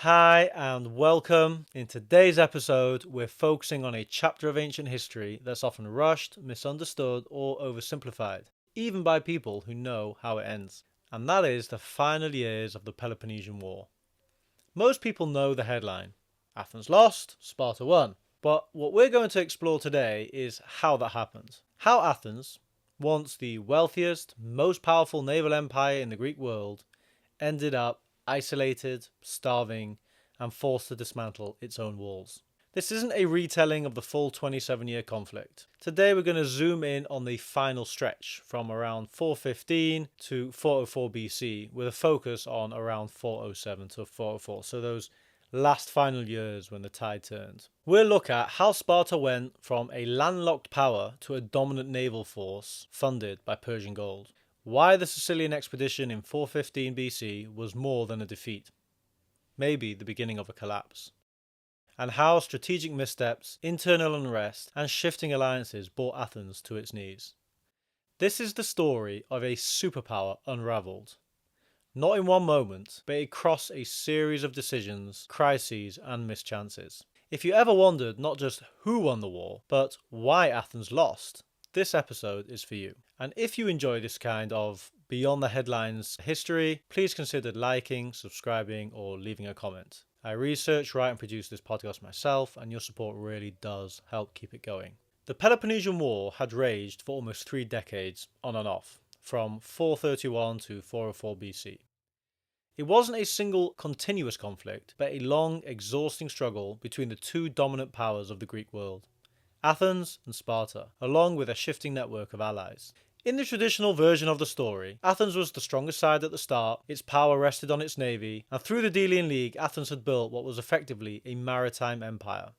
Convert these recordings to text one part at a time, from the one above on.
Hi and welcome. In today's episode, we're focusing on a chapter of ancient history that's often rushed, misunderstood, or oversimplified, even by people who know how it ends. And that is the final years of the Peloponnesian War. Most people know the headline Athens lost, Sparta won. But what we're going to explore today is how that happened. How Athens, once the wealthiest, most powerful naval empire in the Greek world, ended up isolated, starving, and forced to dismantle its own walls. This isn't a retelling of the full 27-year conflict. Today we're going to zoom in on the final stretch from around 415 to 404 BC with a focus on around 407 to 404, so those last final years when the tide turned. We'll look at how Sparta went from a landlocked power to a dominant naval force funded by Persian gold. Why the Sicilian Expedition in 415 BC was more than a defeat, maybe the beginning of a collapse, and how strategic missteps, internal unrest, and shifting alliances brought Athens to its knees. This is the story of a superpower unravelled, not in one moment, but across a series of decisions, crises, and mischances. If you ever wondered not just who won the war, but why Athens lost, this episode is for you. And if you enjoy this kind of beyond the headlines history, please consider liking, subscribing, or leaving a comment. I research, write, and produce this podcast myself, and your support really does help keep it going. The Peloponnesian War had raged for almost 3 decades on and off, from 431 to 404 BC. It wasn't a single continuous conflict, but a long, exhausting struggle between the two dominant powers of the Greek world, Athens and Sparta, along with a shifting network of allies. In the traditional version of the story, Athens was the strongest side at the start, its power rested on its navy, and through the Delian League, Athens had built what was effectively a maritime empire.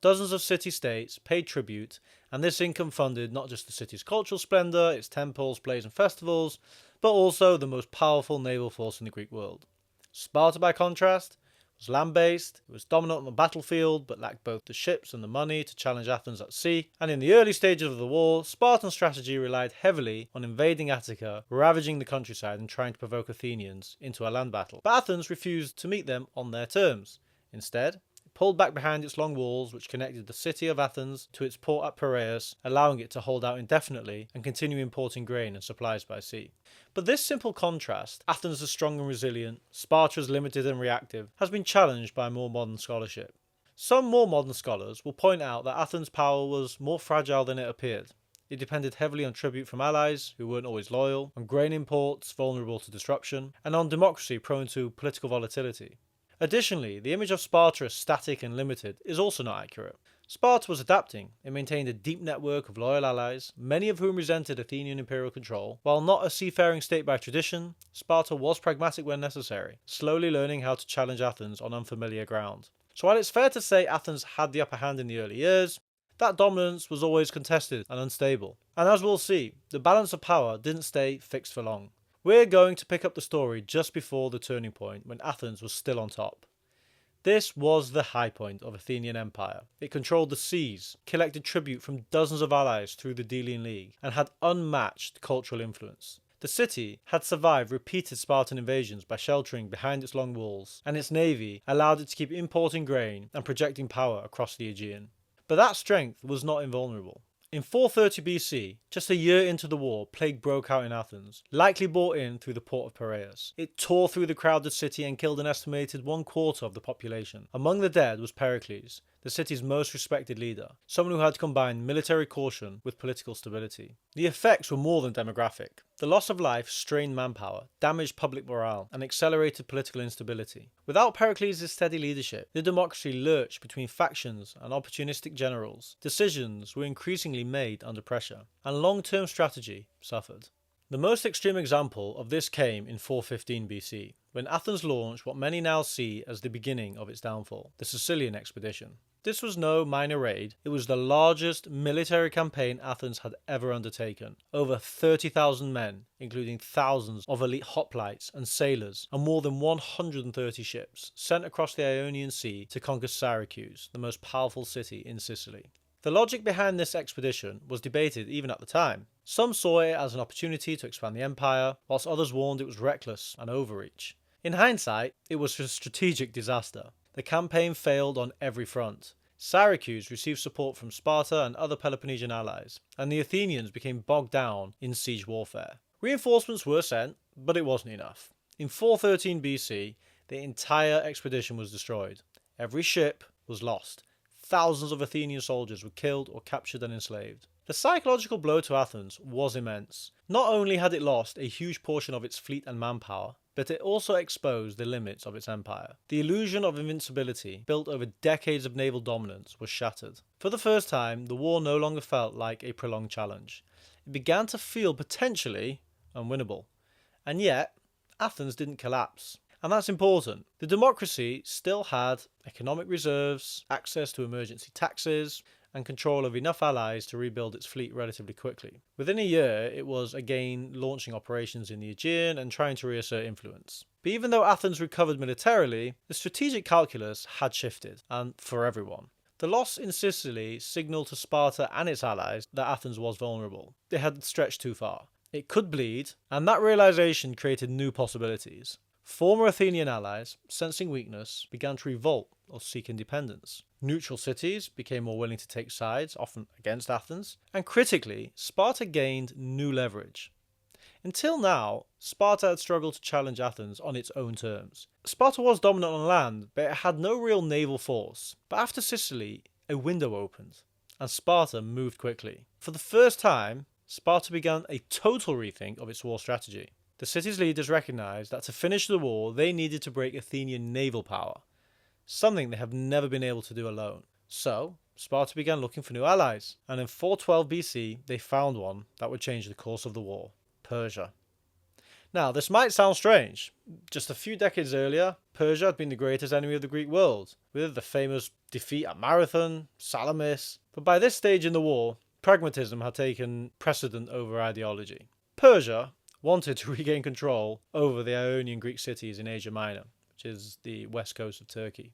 Dozens of city-states paid tribute, and this income funded not just the city's cultural splendour, its temples, plays and festivals, but also the most powerful naval force in the Greek world. Sparta, by contrast, was land-based, it was dominant on the battlefield, but lacked both the ships and the money to challenge Athens at sea, and in the early stages of the war, Spartan strategy relied heavily on invading Attica, ravaging the countryside and trying to provoke Athenians into a land battle. But Athens refused to meet them on their terms. Instead, pulled back behind its long walls which connected the city of Athens to its port at Piraeus, allowing it to hold out indefinitely and continue importing grain and supplies by sea. But this simple contrast, Athens is strong and resilient, Sparta is limited and reactive, has been challenged by more modern scholarship. Some more modern scholars will point out that Athens' power was more fragile than it appeared. It depended heavily on tribute from allies, who weren't always loyal, on grain imports vulnerable to disruption, and on democracy prone to political volatility. Additionally, the image of Sparta as static and limited is also not accurate. Sparta was adapting. It maintained a deep network of loyal allies, many of whom resented Athenian imperial control. While not a seafaring state by tradition, Sparta was pragmatic when necessary, slowly learning how to challenge Athens on unfamiliar ground. So while it's fair to say Athens had the upper hand in the early years, that dominance was always contested and unstable. And as we'll see, the balance of power didn't stay fixed for long. We're going to pick up the story just before the turning point when Athens was still on top. This was the high point of Athenian empire. It controlled the seas, collected tribute from dozens of allies through the Delian League, and had unmatched cultural influence. The city had survived repeated Spartan invasions by sheltering behind its long walls, and its navy allowed it to keep importing grain and projecting power across the Aegean. But that strength was not invulnerable. In 430 BC, just a year into the war, plague broke out in Athens, likely brought in through the port of Piraeus. It tore through the crowded city and killed an estimated 1/4 of the population. Among the dead was Pericles, the city's most respected leader, someone who had combined military caution with political stability. The effects were more than demographic. The loss of life strained manpower, damaged public morale, and accelerated political instability. Without Pericles' steady leadership, the democracy lurched between factions and opportunistic generals. Decisions were increasingly made under pressure, and long-term strategy suffered. The most extreme example of this came in 415 BC, when Athens launched what many now see as the beginning of its downfall, the Sicilian Expedition. This was no minor raid, it was the largest military campaign Athens had ever undertaken. Over 30,000 men, including thousands of elite hoplites and sailors, and more than 130 ships, sent across the Ionian Sea to conquer Syracuse, the most powerful city in Sicily. The logic behind this expedition was debated even at the time. Some saw it as an opportunity to expand the empire, whilst others warned it was reckless and overreach. In hindsight, it was a strategic disaster. The campaign failed on every front. Syracuse received support from Sparta and other Peloponnesian allies, and the Athenians became bogged down in siege warfare. Reinforcements were sent, but it wasn't enough. In 413 BC, the entire expedition was destroyed. Every ship was lost. Thousands of Athenian soldiers were killed or captured and enslaved. The psychological blow to Athens was immense. Not only had it lost a huge portion of its fleet and manpower, but it also exposed the limits of its empire. The illusion of invincibility, built over decades of naval dominance, was shattered. For the first time, the war no longer felt like a prolonged challenge. It began to feel potentially unwinnable. And yet, Athens didn't collapse. And that's important. The democracy still had economic reserves, access to emergency taxes, and control of enough allies to rebuild its fleet relatively quickly. Within a year, it was again launching operations in the Aegean and trying to reassert influence. But even though Athens recovered militarily, the strategic calculus had shifted, and for everyone. The loss in Sicily signalled to Sparta and its allies that Athens was vulnerable. They had stretched too far. It could bleed, and that realization created new possibilities. Former Athenian allies, sensing weakness, began to revolt or seek independence. Neutral cities became more willing to take sides, often against Athens, and critically, Sparta gained new leverage. Until now, Sparta had struggled to challenge Athens on its own terms. Sparta was dominant on land, but it had no real naval force. But after Sicily, a window opened, and Sparta moved quickly. For the first time, Sparta began a total rethink of its war strategy. The city's leaders recognized that to finish the war, they needed to break Athenian naval power, something they have never been able to do alone. So, Sparta began looking for new allies, and in 412 BC, they found one that would change the course of the war: Persia. Now, this might sound strange. Just a few decades earlier, Persia had been the greatest enemy of the Greek world, with the famous defeat at Marathon, Salamis. But by this stage in the war, pragmatism had taken precedent over ideology. Persia wanted to regain control over the Ionian Greek cities in Asia Minor, which is the west coast of Turkey,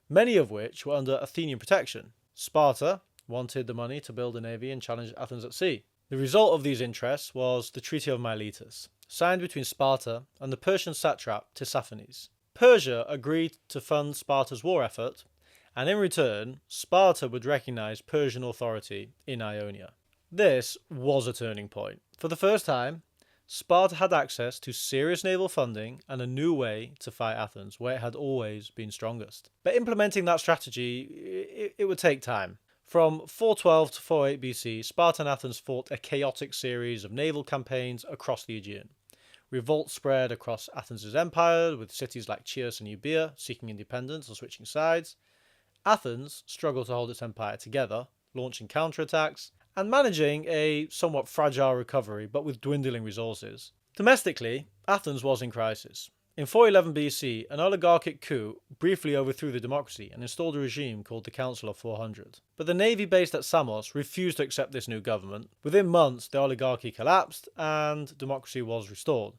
many of which were under Athenian protection. Sparta wanted the money to build a navy and challenge Athens at sea. The result of these interests was the Treaty of Miletus, signed between Sparta and the Persian satrap Tissaphernes. Persia agreed to fund Sparta's war effort, and in return, Sparta would recognize Persian authority in Ionia. This was a turning point. For the first time, Sparta had access to serious naval funding and a new way to fight Athens, where it had always been strongest. But implementing that strategy, it would take time. From 412 to 48 BC, Sparta and Athens fought a chaotic series of naval campaigns across the Aegean. Revolt spread across Athens' empire, with cities like Chios and Euboea seeking independence or switching sides. Athens struggled to hold its empire together, launching counterattacks, and managing a somewhat fragile recovery, but with dwindling resources. Domestically, Athens was in crisis. In 411 BC, an oligarchic coup briefly overthrew the democracy and installed a regime called the Council of 400. But the navy based at Samos refused to accept this new government. Within months, the oligarchy collapsed and democracy was restored.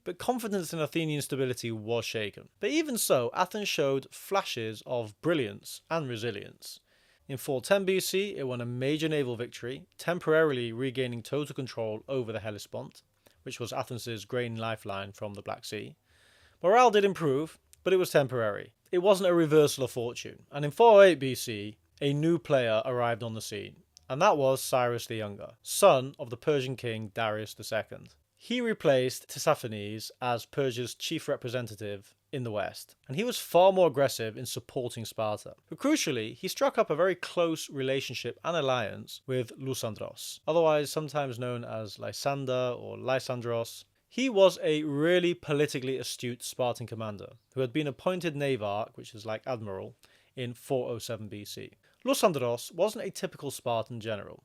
But confidence in Athenian stability was shaken. But even so, Athens showed flashes of brilliance and resilience. In 410 BC, it won a major naval victory, temporarily regaining total control over the Hellespont, which was Athens' grain lifeline from the Black Sea. Morale did improve, but it was temporary. It wasn't a reversal of fortune, and in 408 BC, a new player arrived on the scene, and that was Cyrus the Younger, son of the Persian king Darius II. He replaced Tissaphernes as Persia's chief representative in the west, and he was far more aggressive in supporting Sparta. But crucially, he struck up a very close relationship and alliance with Lysandros, otherwise sometimes known as Lysander or Lysandros. He was a really politically astute Spartan commander who had been appointed navarch, which is like admiral, in 407 BC. Lysandros wasn't a typical Spartan general.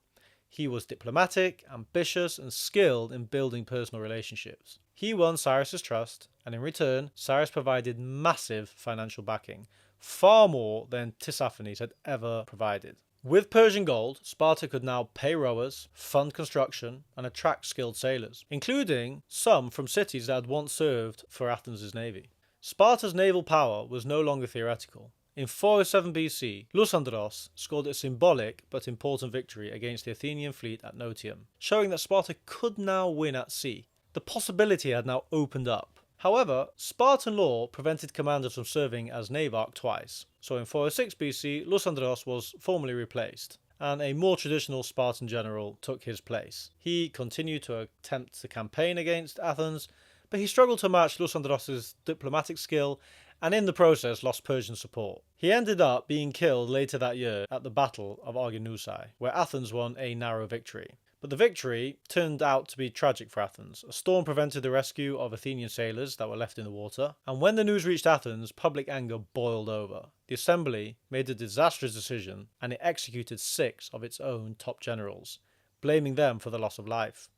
He was diplomatic, ambitious, and skilled in building personal relationships. He won Cyrus's trust, and in return, Cyrus provided massive financial backing, far more than Tissaphernes had ever provided. With Persian gold, Sparta could now pay rowers, fund construction, and attract skilled sailors, including some from cities that had once served for Athens' navy. Sparta's naval power was no longer theoretical. In 407 BC, Lysandros scored a symbolic but important victory against the Athenian fleet at Notium, showing that Sparta could now win at sea. The possibility had now opened up. However, Spartan law prevented commanders from serving as navarch twice, so in 406 BC, Lysandros was formally replaced, and a more traditional Spartan general took his place. He continued to attempt to campaign against Athens, but he struggled to match Lysandros' diplomatic skill and in the process lost Persian support. He ended up being killed later that year at the Battle of Arginusai, where Athens won a narrow victory. But the victory turned out to be tragic for Athens. A storm prevented the rescue of Athenian sailors that were left in the water, and when the news reached Athens, public anger boiled over. The assembly made a disastrous decision, and it executed 6 of its own top generals, blaming them for the loss of life.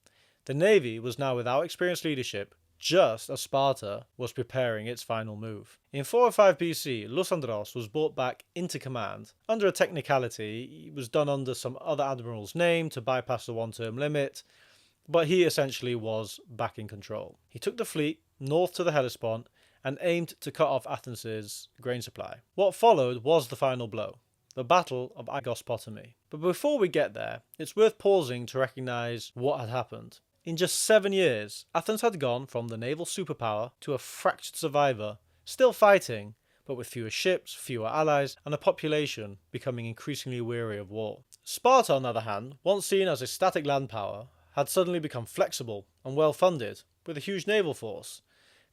The navy was now without experienced leadership, just as Sparta was preparing its final move. In 405 BC, Lysandros was brought back into command. Under a technicality, it was done under some other admiral's name to bypass the one-term limit, but he essentially was back in control. He took the fleet north to the Hellespont and aimed to cut off Athens' grain supply. What followed was the final blow, the Battle of Aegospotami. But before we get there, it's worth pausing to recognise what had happened. In just 7 years, Athens had gone from the naval superpower to a fractured survivor, still fighting, but with fewer ships, fewer allies, and a population becoming increasingly weary of war. Sparta, on the other hand, once seen as a static land power, had suddenly become flexible and well-funded, with a huge naval force,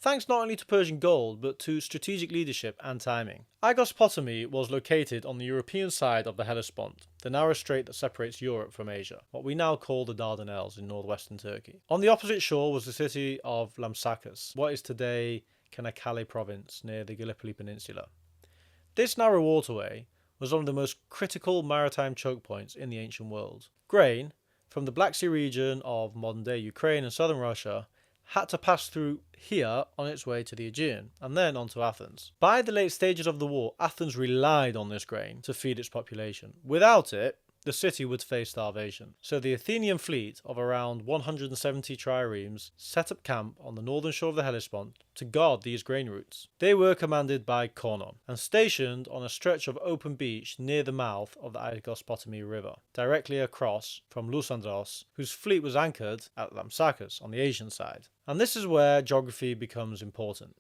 thanks not only to Persian gold, but to strategic leadership and timing. Aegospotami was located on the European side of the Hellespont, the narrow strait that separates Europe from Asia, what we now call the Dardanelles in northwestern Turkey. On the opposite shore was the city of Lampsacus, what is today Çanakkale province near the Gallipoli Peninsula. This narrow waterway was one of the most critical maritime choke points in the ancient world. Grain, from the Black Sea region of modern-day Ukraine and southern Russia, had to pass through here on its way to the Aegean, and then on to Athens. By the late stages of the war, Athens relied on this grain to feed its population. Without it, the city would face starvation. So the Athenian fleet of around 170 triremes set up camp on the northern shore of the Hellespont to guard these grain routes. They were commanded by Conon and stationed on a stretch of open beach near the mouth of the Aegospotami River, directly across from Lysandros, whose fleet was anchored at Lampsacus on the Asian side. And this is where geography becomes important.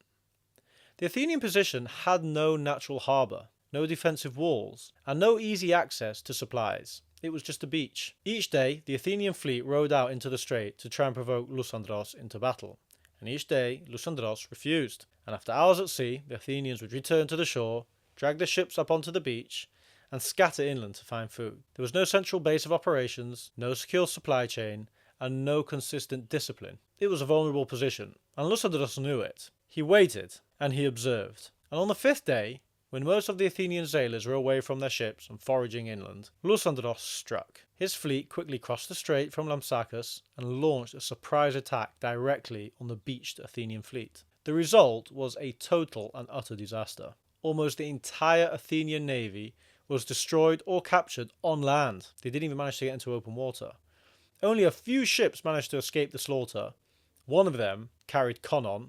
The Athenian position had no natural harbour, no defensive walls, and no easy access to supplies. It was just a beach. Each day, the Athenian fleet rowed out into the strait to try and provoke Lysandros into battle. And each day, Lysandros refused. And after hours at sea, the Athenians would return to the shore, drag their ships up onto the beach, and scatter inland to find food. There was no central base of operations, no secure supply chain, and no consistent discipline. It was a vulnerable position, and Lysandros knew it. He waited, and he observed. And on the 5th day, when most of the Athenian sailors were away from their ships and foraging inland, Lysandros struck. His fleet quickly crossed the strait from Lampsacus and launched a surprise attack directly on the beached Athenian fleet. The result was a total and utter disaster. Almost the entire Athenian navy was destroyed or captured on land. They didn't even manage to get into open water. Only a few ships managed to escape the slaughter. One of them carried Conon,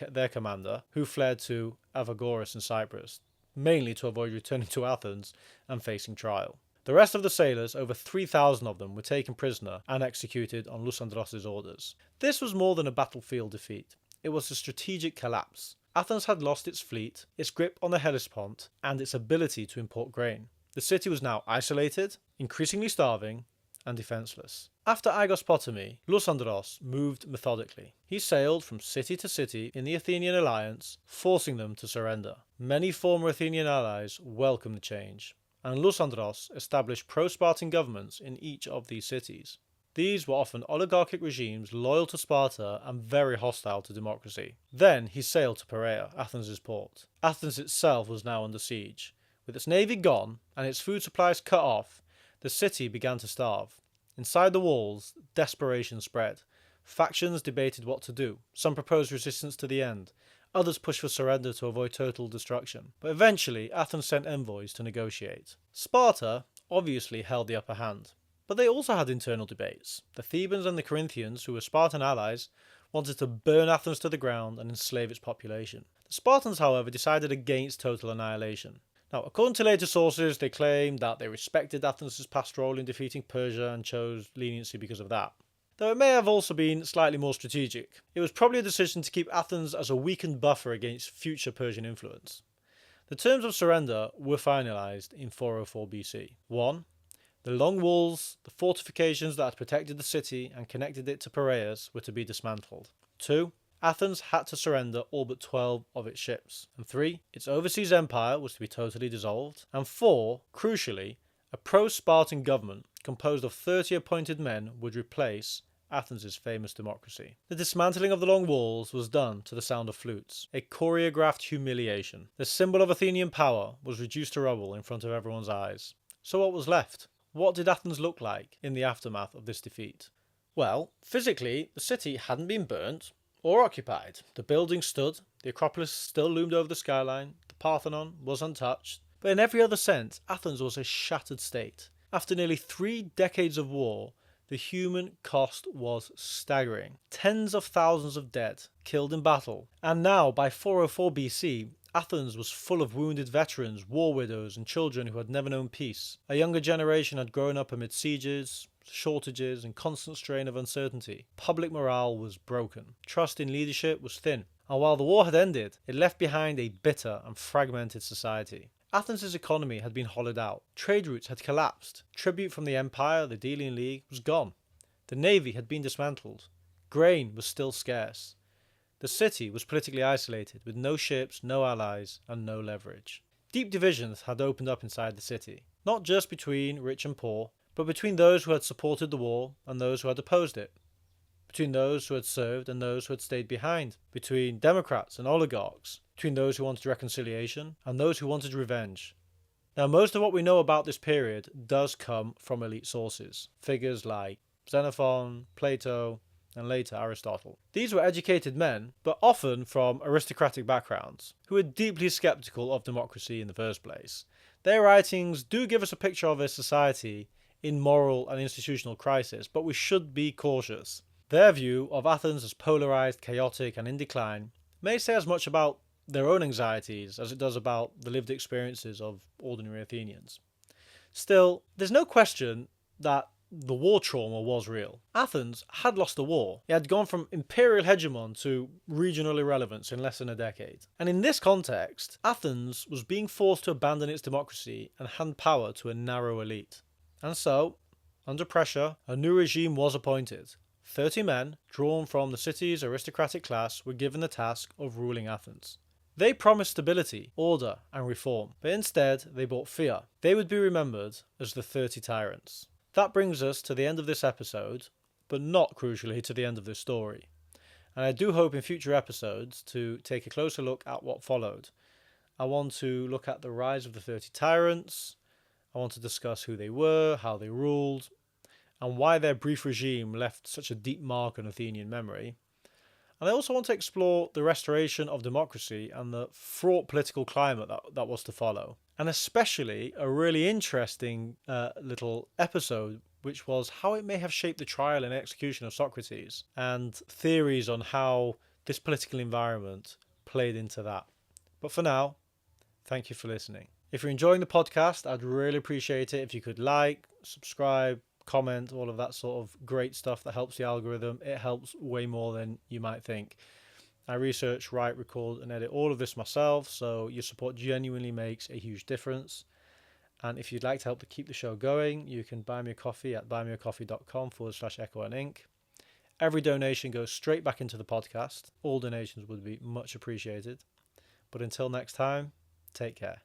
their commander, who fled to Avagoris in Cyprus, mainly to avoid returning to Athens and facing trial. The rest of the sailors, over 3,000 of them, were taken prisoner and executed on Lysandros' orders. This was more than a battlefield defeat. It was a strategic collapse. Athens had lost its fleet, its grip on the Hellespont, and its ability to import grain. The city was now isolated, increasingly starving, and defenceless. After Aegospotami, Lysandros moved methodically. He sailed from city to city in the Athenian alliance, forcing them to surrender. Many former Athenian allies welcomed the change, and Lysandros established pro-Spartan governments in each of these cities. These were often oligarchic regimes loyal to Sparta and very hostile to democracy. Then he sailed to Perea, Athens' port. Athens itself was now under siege. With its navy gone and its food supplies cut off, the city began to starve. Inside the walls, desperation spread. Factions debated what to do. Some proposed resistance to the end. Others pushed for surrender to avoid total destruction. But eventually, Athens sent envoys to negotiate. Sparta obviously held the upper hand. But they also had internal debates. The Thebans and the Corinthians, who were Spartan allies, wanted to burn Athens to the ground and enslave its population. The Spartans, however, decided against total annihilation. Now, according to later sources, they claimed that they respected Athens' past role in defeating Persia and chose leniency because of that. though it may have also been slightly more strategic. It was probably a decision to keep Athens as a weakened buffer against future Persian influence. The terms of surrender were finalised in 404 BC. 1. The long walls, the fortifications that had protected the city and connected it to Piraeus were to be dismantled. 2. Athens had to surrender all but 12 of its ships. And 3. Its overseas empire was to be totally dissolved. And 4. Crucially, a pro-Spartan government composed of 30 appointed men would replace Athens' famous democracy. The dismantling of the long walls was done to the sound of flutes, a choreographed humiliation. The symbol of Athenian power was reduced to rubble in front of everyone's eyes. So what was left? What did Athens look like in the aftermath of this defeat? Well, physically, the city hadn't been burnt or occupied. The buildings stood, the Acropolis still loomed over the skyline, the Parthenon was untouched, but in every other sense, Athens was a shattered state. After nearly 3 decades of war, the human cost was staggering. Tens of thousands of dead, killed in battle. And now, by 404 BC, Athens was full of wounded veterans, war widows, and children who had never known peace. A younger generation had grown up amid sieges, shortages, and constant strain of uncertainty. Public morale was broken. Trust in leadership was thin. And while the war had ended, it left behind a bitter and fragmented society. Athens' economy had been hollowed out. Trade routes had collapsed. Tribute from the empire, the Delian League, was gone. The navy had been dismantled. Grain was still scarce. The city was politically isolated, with no ships, no allies, and no leverage. Deep divisions had opened up inside the city, not just between rich and poor, but between those who had supported the war and those who had opposed it, between those who had served and those who had stayed behind, between democrats and oligarchs, between those who wanted reconciliation and those who wanted revenge. Now, most of what we know about this period does come from elite sources, figures like Xenophon, Plato, and later Aristotle. These were educated men, but often from aristocratic backgrounds, who were deeply sceptical of democracy in the first place. Their writings do give us a picture of a society in moral and institutional crisis, but we should be cautious. Their view of Athens as polarised, chaotic, and in decline may say as much about their own anxieties as it does about the lived experiences of ordinary Athenians. Still, there's no question that the war trauma was real. Athens had lost the war. It had gone from imperial hegemon to regional irrelevance in less than a decade. And in this context, Athens was being forced to abandon its democracy and hand power to a narrow elite. And so, under pressure, a new regime was appointed. 30 men, drawn from the city's aristocratic class, were given the task of ruling Athens. They promised stability, order, and reform, but instead they brought fear. They would be remembered as the 30 Tyrants. That brings us to the end of this episode, but not crucially to the end of this story. And I do hope in future episodes to take a closer look at what followed. I want to look at the rise of the 30 Tyrants. I want to discuss who they were, how they ruled, and why their brief regime left such a deep mark on Athenian memory. And I also want to explore the restoration of democracy and the fraught political climate that was to follow. And especially a really interesting little episode, which was how it may have shaped the trial and execution of Socrates, and theories on how this political environment played into that. But for now, thank you for listening. If you're enjoying the podcast, I'd really appreciate it if you could like, subscribe, comment, all of that sort of great stuff that helps the algorithm. It helps way more than you might think. I research, write, record, and edit all of this myself, so your support genuinely makes a huge difference. And if you'd like to help to keep the show going, you can buy me a coffee at buymeacoffee.com/Echo and Ink. Every donation goes straight back into the podcast. All donations would be much appreciated. But until next time, take care.